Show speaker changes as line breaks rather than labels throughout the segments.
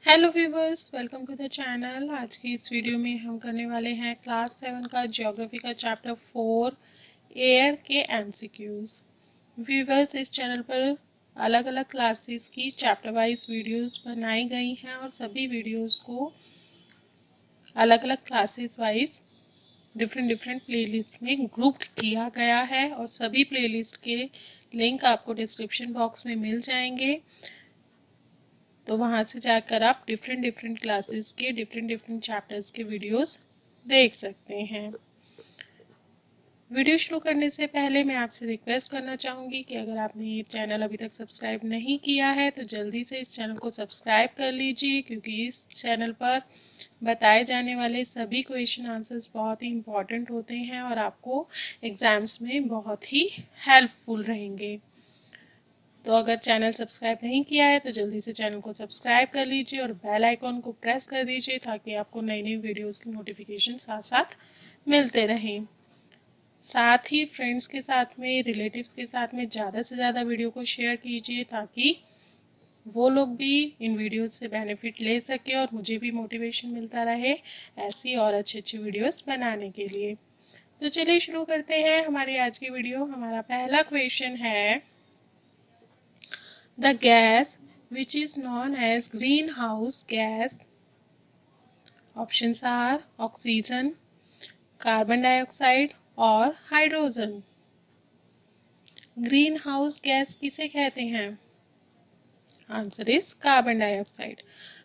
Hello viewers, welcome to the channel. आज की इस वीडियो में हम करने वाले हैं क्लास 7 का ज्योग्राफी का चैप्टर 4 एयर के एमसीक्यूज। व्यूवर्स, इस चैनल पर अलग अलग क्लासेस की चैप्टर वाइज वीडियोस बनाई गई हैं और सभी वीडियोस को अलग अलग classes wise different different playlist में ग्रुप किया गया है और सभी प्लेलिस्ट के लिंक आपको डिस्क्रिप्शन बॉक्स में मिल जाएंगे। तो वहाँ से जाकर आप डिफरेंट डिफरेंट क्लासेस के डिफरेंट डिफरेंट चैप्टर्स के वीडियोस देख सकते हैं। वीडियो शुरू करने से पहले मैं आपसे रिक्वेस्ट करना चाहूँगी कि अगर आपने ये चैनल अभी तक सब्सक्राइब नहीं किया है तो जल्दी से इस चैनल को सब्सक्राइब कर लीजिए, क्योंकि इस चैनल पर बताए जाने वाले सभी क्वेश्चन आंसर्स बहुत ही इम्पॉर्टेंट होते हैं और आपको एग्जाम्स में बहुत ही हेल्पफुल रहेंगे। तो अगर चैनल सब्सक्राइब नहीं किया है तो जल्दी से चैनल को सब्सक्राइब कर लीजिए और बेल आइकॉन को प्रेस कर दीजिए ताकि आपको नई नई वीडियोस की नोटिफिकेशन साथ साथ मिलते रहें। साथ ही फ्रेंड्स के साथ में, रिलेटिव्स के साथ में ज़्यादा से ज़्यादा वीडियो को शेयर कीजिए ताकि वो लोग भी इन वीडियोस से बेनिफिट ले सके और मुझे भी मोटिवेशन मिलता रहे ऐसी और अच्छी अच्छी वीडियोस बनाने के लिए। तो चलिए शुरू करते हैं हमारी आज की वीडियो। हमारा पहला क्वेश्चन है, the gas which is known as greenhouse gas. Options are oxygen, carbon dioxide और हाइड्रोजन। ग्रीन हाउस गैस किसे कहते हैं? Answer is carbon dioxide.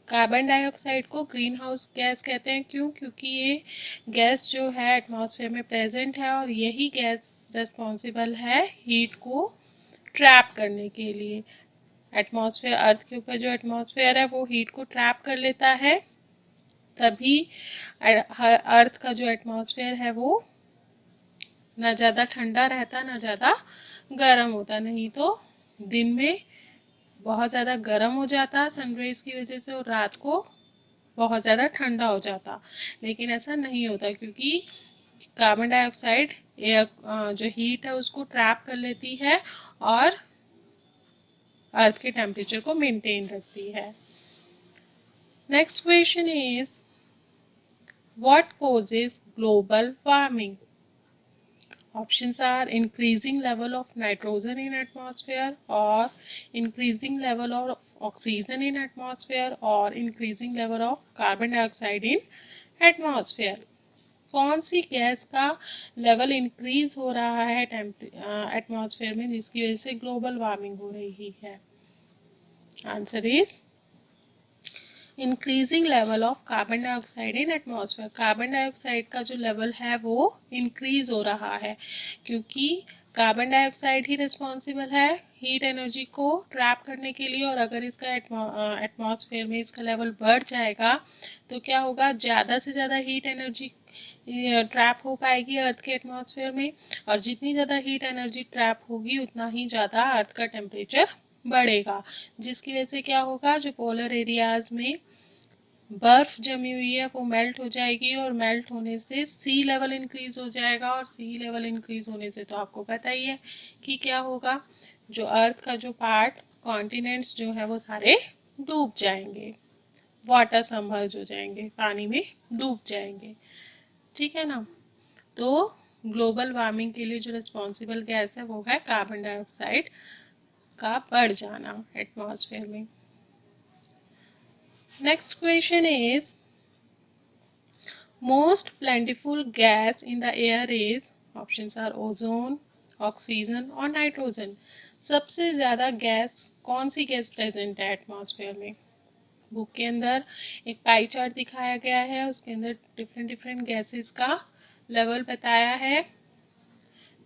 Carbon dioxide को ग्रीन हाउस गैस कहते हैं। क्यों? क्योंकि ये गैस जो है एटमॉस्फेयर में प्रेजेंट है और यही गैस रिस्पॉन्सिबल है हीट को ट्रैप करने के लिए। एटमॉस्फेयर, अर्थ के ऊपर जो एटमॉस्फेयर है वो हीट को ट्रैप कर लेता है, तभी अर्थ का जो एटमॉस्फेयर है वो ना ज़्यादा ठंडा रहता ना ज़्यादा गर्म होता। नहीं तो दिन में बहुत ज़्यादा गर्म हो जाता सनरेज की वजह से और रात को बहुत ज़्यादा ठंडा हो जाता। लेकिन ऐसा नहीं होता क्योंकि कार्बन डाइऑक्साइड एयर जो हीट है उसको ट्रैप कर लेती है और अर्थ के टेम्परेचर को मेंटेन रखती है। Next question is, what causes global warming? Options are increasing level of nitrogen in atmosphere or increasing level of oxygen in atmosphere or increasing level of carbon dioxide in atmosphere. कौन सी gas का level increase हो रहा है atmosphere में जिसकी वजह से global warming हो रही है? Answer is increasing level of carbon dioxide in atmosphere. Carbon dioxide का जो लेवल है वो इंक्रीज हो रहा है क्योंकि कार्बन डाइऑक्साइड ही रिस्पॉन्सिबल है हीट एनर्जी को ट्रैप करने के लिए। और अगर इसका एटमॉस्फेयर में इसका लेवल बढ़ जाएगा तो क्या होगा, ज़्यादा से ज़्यादा हीट एनर्जी ट्रैप हो पाएगी अर्थ के एटमॉस्फेयर में, और जितनी ज़्यादा हीट एनर्जी ट्रैप होगी उतना ही ज़्यादा अर्थ का टेम्परेचर बढ़ेगा, जिसकी वजह से क्या होगा, जो पोलर एरियाज में बर्फ जमी हुई है वो मेल्ट हो जाएगी और मेल्ट होने से सी लेवल इंक्रीज हो जाएगा। और सी लेवल इंक्रीज होने से तो आपको पता ही है कि क्या होगा, जो अर्थ का जो पार्ट, कॉन्टिनेंट्स जो है वो सारे डूब जाएंगे, वाटर सबमर्ज हो जाएंगे, पानी में डूब जाएंगे। ठीक है ना? तो ग्लोबल वार्मिंग के लिए जो रिस्पॉन्सिबल गैस है वो है कार्बन डाइऑक्साइड का बढ़ जाना एटमॉस्फेयर में। Next question is, most plentiful gas in the air is, options are ozone, oxygen और नाइट्रोजन। सबसे ज़्यादा गैस, कौन सी गैस प्रेजेंट है एटमॉस्फेयर में? बुक के अंदर एक पाई चार्ट दिखाया गया है, उसके अंदर डिफरेंट डिफरेंट गैसेस का लेवल बताया है।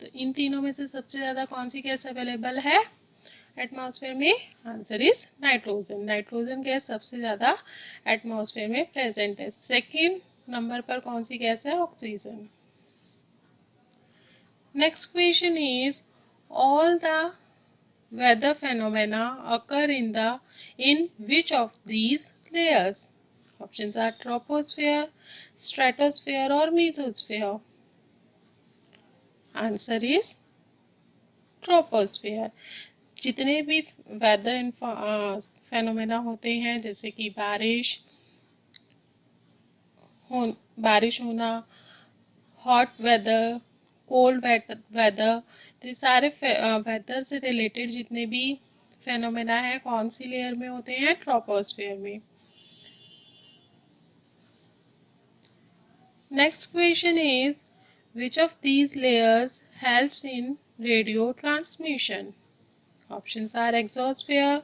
तो इन तीनों में से सबसे ज़्यादा कौन सी गैस अवेलेबल है एटमॉस्फेयर में? Answer is nitrogen. Nitrogen gas सबसे ज़्यादा एटमॉस्फेयर में प्रेजेंट है। सेकेंड नंबर पर कौन सी गैस है? Oxygen. Next question is, all the weather phenomena occur in which of these layers? Options are troposphere, stratosphere or mesosphere. Answer is troposphere. जितने भी weather phenomena होते हैं, जैसे कि बारिश होना, हॉट वेदर, कोल्ड वेदर, तो ये सारे वेदर से रिलेटेड जितने भी फेनोमेना है कौन सी लेयर में होते हैं? ट्रोपोस्फेयर में। Next question is which of these layers helps in radio transmission? Options are exosphere,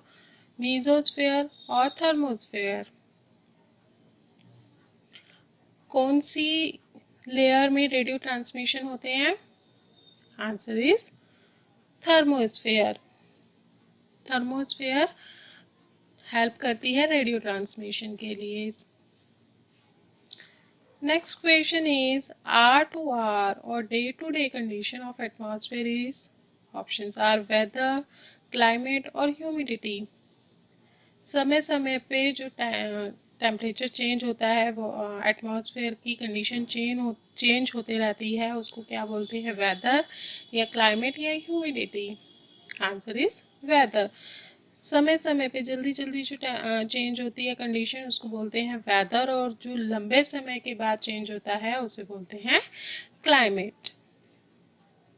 mesosphere और thermosphere. कौन सी लेयर में रेडियो ट्रांसमिशन होते हैं? Answer is thermosphere. Thermosphere help करती है रेडियो ट्रांसमिशन के लिए। Next question is are to are और day to day condition of atmosphere is, options are weather, climate और ह्यूमिडिटी। समय समय पे जो टेम्परेचर चेंज होता है, वो एटमॉस्फेयर की कंडीशन चेंज होती रहती है, उसको क्या बोलते हैं? वेदर या क्लाइमेट या ह्यूमिडिटी। Answer is whether. समय समय पे जल्दी जल्दी जो चेंज होती है कंडीशन, उसको बोलते हैं वेदर, और जो लंबे समय के बाद चेंज होता है उसे बोलते हैं climate.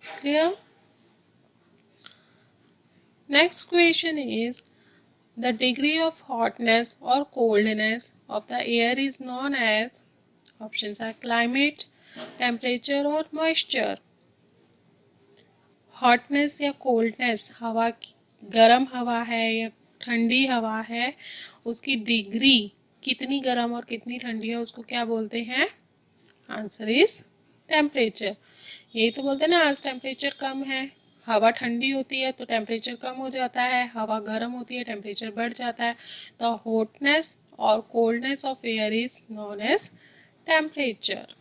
Clear? Next question is the degree of hotness or coldness of the air is known as, options are climate, temperature और moisture. hotness या coldness, हवा गर्म हवा है या ठंडी हवा है, उसकी डिग्री कितनी गर्म और कितनी ठंडी है उसको क्या बोलते हैं? Answer is temperature. यही तो बोलते हैं ना, आज टेम्परेचर कम है। हवा ठंडी होती है तो टेम्परेचर कम हो जाता है, हवा गर्म होती है टेम्परेचर बढ़ जाता है। द हॉटनेस और coldness of air is known as temperature.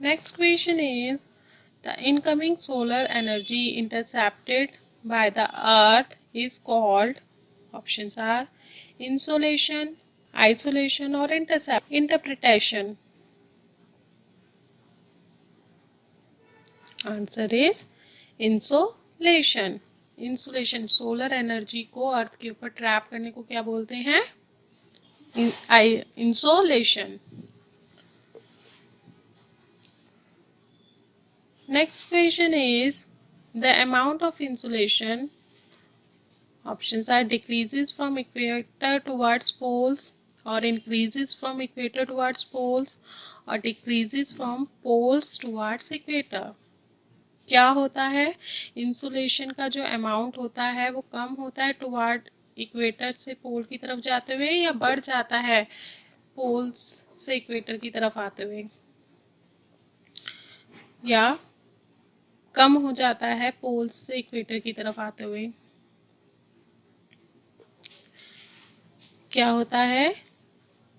Next question is the incoming solar energy intercepted by the earth is called, options are insolation, isolation और interpretation. Answer is insolation. Insulation, solar energy को earth के ऊपर trap करने को क्या बोलते हैं? Insolation. Next question is the amount of insulation, options are decreases from equator towards poles और increases from equator towards poles और decreases from poles towards equator. क्या होता है? इंसुलेशन का जो अमाउंट होता है वो कम होता है टुवर्ड इक्वेटर से पोल की तरफ जाते हुए, या बढ़ जाता है पोल्स से इक्वेटर की तरफ आते हुए, या कम हो जाता है पोल्स से इक्वेटर की तरफ आते हुए? क्या होता है?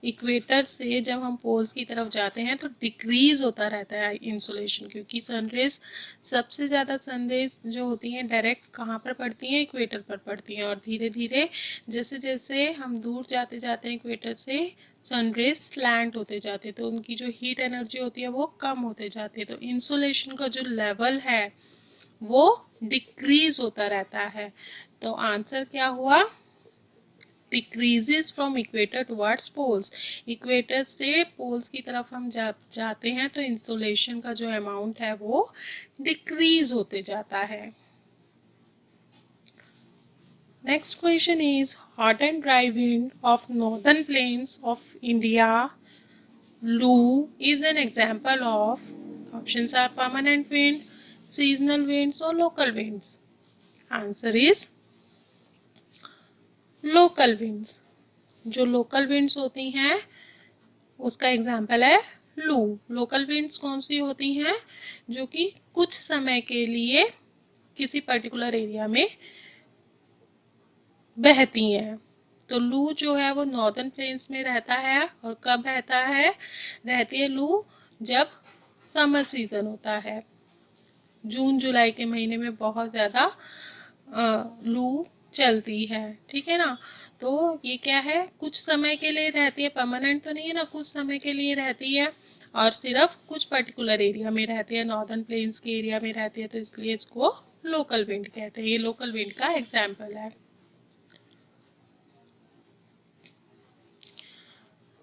इक्वेटर से जब हम पोल्स की तरफ जाते हैं तो डिक्रीज होता रहता है इंसुलेशन, क्योंकि सनरेज, सबसे ज़्यादा सनरेज जो होती हैं डायरेक्ट कहाँ पर पड़ती हैं? इक्वेटर पर पड़ती हैं, और धीरे धीरे जैसे जैसे हम दूर जाते जाते हैं इक्वेटर से, सनरेज स्लैंट होते जाते हैं, तो उनकी जो हीट एनर्जी होती है वो कम होते जाती है, तो इंसुलेशन का जो लेवल है वो डिक्रीज होता रहता है। तो आंसर क्या हुआ? Decreases from equator towards poles. Equator से पोल्स की तरफ हम जाते हैं तो इंसुलेशन का जो अमाउंट है वो डिक्रीज होते जाता है। Next question is hot and dry wind of northern plains of India, loo, is an example of, options are permanent wind, seasonal winds और local winds. Answer is local winds. जो local winds होती हैं उसका example है लू। Local winds कौन सी होती हैं? जो कि कुछ समय के लिए किसी पर्टिकुलर एरिया में बहती हैं। तो लू जो है वो नॉर्दर्न प्लेन्स में रहता है, और कब रहती है लू? जब समर सीजन होता है, जून जुलाई के महीने में बहुत ज़्यादा लू चलती है, ठीक है ना। तो ये क्या है? कुछ समय के लिए रहती है, परमानेंट तो नहीं है ना, कुछ समय के लिए रहती है और सिर्फ कुछ पर्टिकुलर एरिया में रहती है, नॉर्दर्न प्लेन्स के एरिया में रहती है, तो इसलिए इसको लोकल विंड कहते हैं। ये लोकल विंड का एग्जाम्पल है।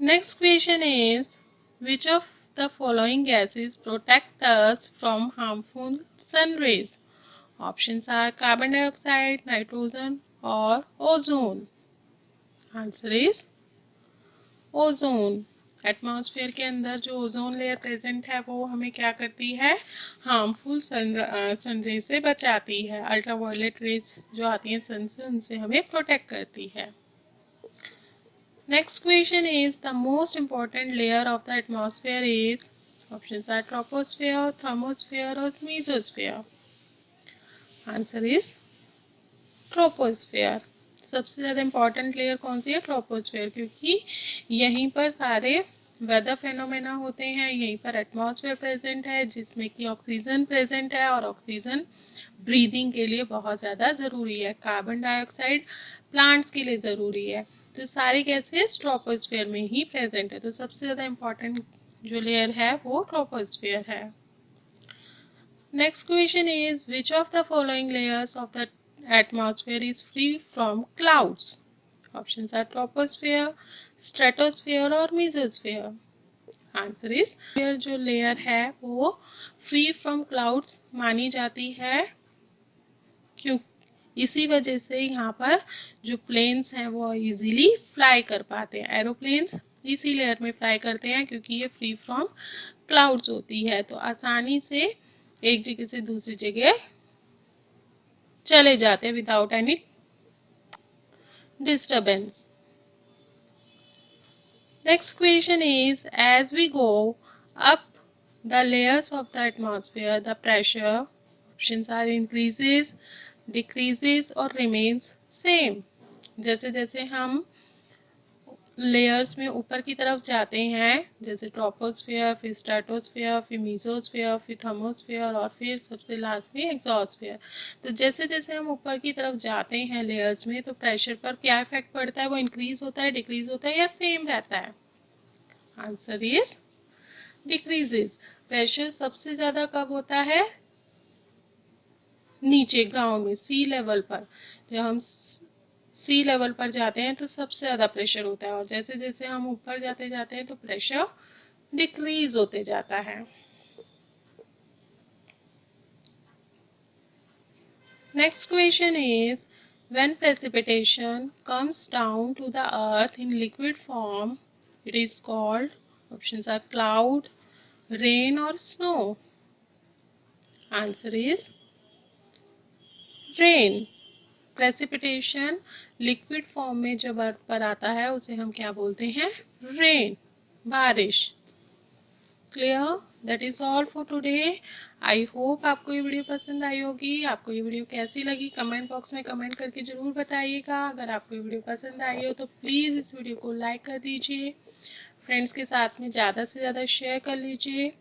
Next question is which of the following gases protect us from harmful sun rays? Options are carbon dioxide, nitrogen और ozone. Answer is ozone. Atmosphere के अंदर जो ओजोन लेयर प्रेजेंट है वो हमें क्या करती है, हार्मफुल सनरेज से बचाती है। अल्ट्रावायलेट रेज जो आती हैं सन से, उनसे हमें प्रोटेक्ट करती है। Next question is the most important layer of the atmosphere is, options are troposphere, thermosphere और मेसोस्फेयर। Answer is troposphere. सबसे ज़्यादा इंपॉर्टेंट लेयर कौन सी है, ट्रोपोस्फेयर, क्योंकि यहीं पर सारे वेदर फेनोमेना होते हैं, यहीं पर एटमॉस्फेयर प्रेजेंट है जिसमें कि ऑक्सीजन प्रेजेंट है और ऑक्सीजन ब्रीदिंग के लिए बहुत ज़्यादा ज़रूरी है। कार्बन डाइऑक्साइड प्लांट्स के लिए ज़रूरी है। तो सारी गैसेस ट्रोपोस्फेयर में ही प्रेजेंट है। तो सबसे ज़्यादा इंपॉर्टेंट जो लेयर है वो ट्रोपोस्फेयर है। Next question is which of the following layers of the atmosphere is free from clouds? Options are troposphere, stratosphere और mesosphere. Answer is जो लेयर है वो फ्री फ्रॉम क्लाउड्स मानी जाती है, क्यों इसी वजह से यहाँ पर जो प्लेन्स हैं वो इजीली फ्लाई कर पाते हैं। एरोप्लेन्स इसी लेयर में फ्लाई करते हैं क्योंकि ये फ्री फ्रॉम क्लाउड्स होती है, तो आसानी से एक जगह से दूसरी जगह चले जाते हैं without any disturbance. Next question is as we go up the layers of the atmosphere, the pressure, options are increases, decreases और remains same. जैसे जैसे हम लेयर्स में ऊपर की तरफ जाते हैं, जैसे ट्रोपोस्फेयर, फिर स्ट्रेटोस्फेयर, फिर मेसोस्फेयर, फिर थर्मोस्फेयर और फिर सबसे लास्ट में एक्सोस्फेयर। तो जैसे जैसे हम ऊपर की तरफ जाते हैं लेयर्स में, तो प्रेशर पर क्या इफेक्ट पड़ता है, वो इंक्रीज होता है, डिक्रीज होता है या सेम रहता है? Answer is decreases. प्रेशर सबसे ज्यादा कब होता है, नीचे ग्राउंड में, सी लेवल पर। जब हम सी लेवल पर जाते हैं तो सबसे ज़्यादा प्रेशर होता है, और जैसे जैसे हम ऊपर जाते जाते हैं तो प्रेशर डिक्रीज होते जाता है। Next question is when precipitation comes down to the earth in liquid form it is called, options are cloud, rain और snow. Answer is rain. Precipitation liquid form में जब अर्थ पर आता है उसे हम क्या बोलते हैं, रेन, बारिश। Clear? That is all for today. I hope आपको ये वीडियो पसंद आई होगी। आपको ये वीडियो कैसी लगी कमेंट बॉक्स में कमेंट करके जरूर बताइएगा। अगर आपको ये वीडियो पसंद आई हो तो प्लीज़ इस वीडियो को लाइक कर दीजिए, फ्रेंड्स के साथ में ज़्यादा से ज़्यादा शेयर कर लीजिए,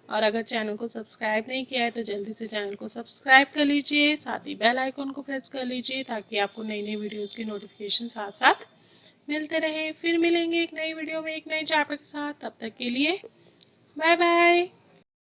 और अगर चैनल को सब्सक्राइब नहीं किया है तो जल्दी से चैनल को सब्सक्राइब कर लीजिए, साथ ही बेल आइकन को प्रेस कर लीजिए ताकि आपको नई नई वीडियोस की नोटिफिकेशन साथ साथ मिलते रहे। फिर मिलेंगे एक नई वीडियो में एक नए चैप्टर के साथ, तब तक के लिए बाय बाय।